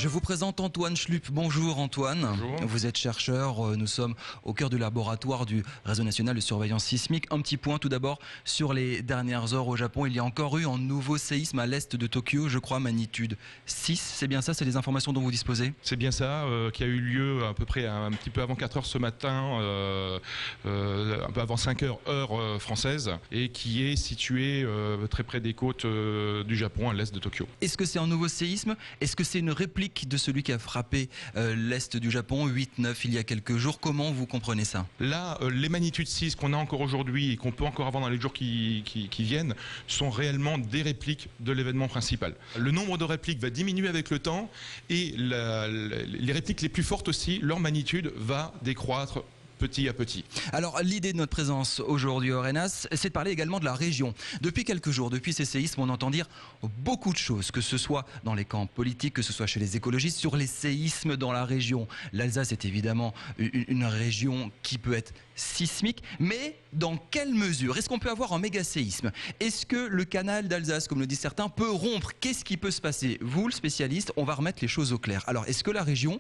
Je vous présente Antoine Schlup. Bonjour Antoine. Bonjour. Vous êtes chercheur, nous sommes au cœur du laboratoire du Réseau national de surveillance sismique. Un petit point tout d'abord sur les dernières heures au Japon. Il y a encore eu un nouveau séisme à l'est de Tokyo, je crois magnitude 6. C'est bien ça, c'est les informations dont vous disposez? C'est bien ça, qui a eu lieu à peu près un petit peu avant 4 heures ce matin, un peu avant 5 heures heure française, et qui est situé très près des côtes du Japon, à l'est de Tokyo. Est-ce que c'est un nouveau séisme? Est-ce que c'est une réplique de celui qui a frappé l'est du Japon, 8-9 il y a quelques jours? Comment vous comprenez ça? Là, les magnitudes 6 qu'on a encore aujourd'hui et qu'on peut encore avoir dans les jours qui viennent sont réellement des répliques de l'événement principal. Le nombre de répliques va diminuer avec le temps et les répliques les plus fortes aussi, leur magnitude va décroître petit à petit. Alors l'idée de notre présence aujourd'hui au RNAS, c'est de parler également de la région. Depuis quelques jours, depuis ces séismes, on entend dire beaucoup de choses, que ce soit dans les camps politiques, que ce soit chez les écologistes, sur les séismes dans la région. L'Alsace est évidemment une région qui peut être sismique, mais dans quelle mesure? Est-ce qu'on peut avoir un méga séisme? Est-ce que le canal d'Alsace, comme le disent certains, peut rompre? Qu'est-ce qui peut se passer? Vous, le spécialiste, on va remettre les choses au clair. Alors, est-ce que la région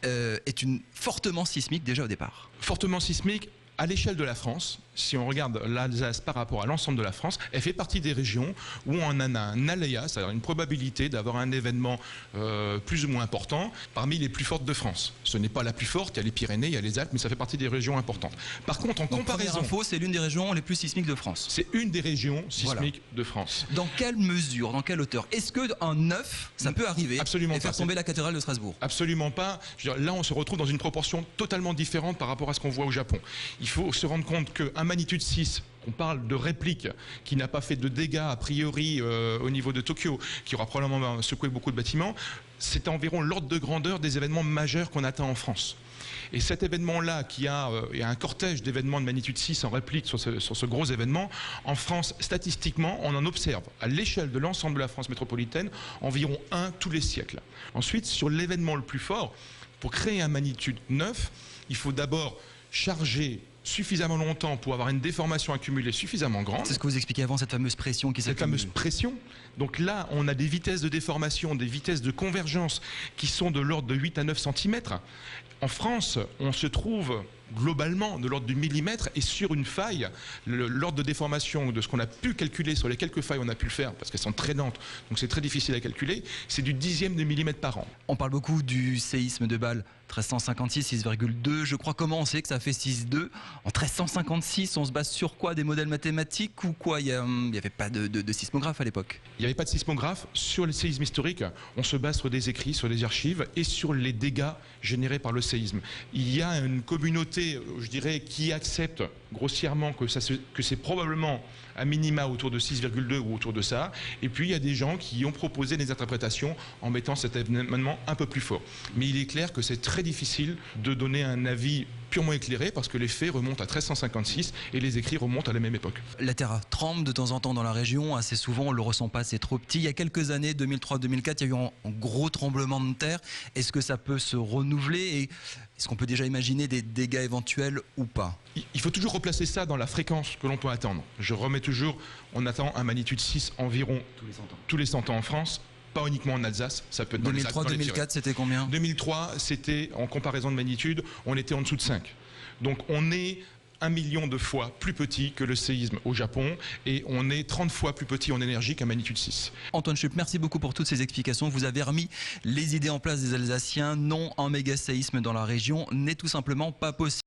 est fortement sismique déjà au départ? Fortement sismique à l'échelle de la France. Si on regarde l'Alsace par rapport à l'ensemble de la France, elle fait partie des régions où on a un aléa, c'est-à-dire une probabilité d'avoir un événement plus ou moins important parmi les plus fortes de France. Ce n'est pas la plus forte, il y a les Pyrénées, il y a les Alpes, mais ça fait partie des régions importantes. Par contre, en comparaison... Première info, c'est l'une des régions les plus sismiques de France. C'est une des régions sismiques de France. Dans quelle mesure, dans quelle hauteur? Est-ce qu'un 9, ça peut arriver Absolument et faire pas. tomber la cathédrale de Strasbourg? Absolument pas. Je veux dire, là, on se retrouve dans une proportion totalement différente par rapport à ce qu'on voit au Japon. Il faut se rendre compte qu'un magnitude 6, on parle de réplique qui n'a pas fait de dégâts a priori au niveau de Tokyo, qui aura probablement secoué beaucoup de bâtiments, c'est environ l'ordre de grandeur des événements majeurs qu'on atteint en France. Et cet événement-là, qui a un cortège d'événements de magnitude 6 en réplique sur ce gros événement, en France, statistiquement, on en observe à l'échelle de l'ensemble de la France métropolitaine environ un tous les siècles. Ensuite, sur l'événement le plus fort, pour créer un magnitude 9, il faut d'abord charger suffisamment longtemps pour avoir une déformation accumulée suffisamment grande. C'est ce que vous expliquez avant, cette fameuse pression qui s'accumule. Cette fameuse pression. Donc là, on a des vitesses de déformation, des vitesses de convergence qui sont de l'ordre de 8 à 9 cm. En France, on se trouve globalement de l'ordre du millimètre et sur une faille, l'ordre de déformation de ce qu'on a pu calculer sur les quelques failles on a pu le faire, parce qu'elles sont très lentes, donc c'est très difficile à calculer, c'est du dixième de millimètre par an. On parle beaucoup du séisme de Bâle, 1356, 6,2. Je crois, comment on sait que ça fait 6,2? En 1356, on se base sur quoi? Des modèles mathématiques ou quoi? Il n'y avait pas de sismographe à l'époque. Il n'y avait pas de sismographe. Sur les séismes historiques, on se base sur des écrits, sur des archives et sur les dégâts générés par le séisme. Il y a une communauté, je dirais, qui accepte grossièrement que c'est probablement à minima autour de 6,2 ou autour de ça. Et puis il y a des gens qui ont proposé des interprétations en mettant cet événement un peu plus fort. Mais il est clair que c'est très difficile de donner un avis purement éclairé parce que les faits remontent à 1356 et les écrits remontent à la même époque. La terre tremble de temps en temps dans la région, assez souvent on ne le ressent pas, c'est trop petit. Il y a quelques années, 2003-2004, il y a eu un gros tremblement de terre. Est-ce que ça peut se renouveler et est-ce qu'on peut déjà imaginer des dégâts éventuels ou pas? Il faut toujours replacer ça dans la fréquence que l'on peut attendre. Je remets toujours, on attend un magnitude 6 environ tous les 100 ans en France. Pas uniquement en Alsace, ça peut être dans 2003-2004, c'était combien? 2003, c'était, en comparaison de magnitude, on était en dessous de 5. Donc on est 1 million de fois plus petit que le séisme au Japon et on est 30 fois plus petit en énergie qu'un magnitude 6. Antoine Schlup, merci beaucoup pour toutes ces explications. Vous avez remis les idées en place des Alsaciens. Non, un méga séisme dans la région n'est tout simplement pas possible.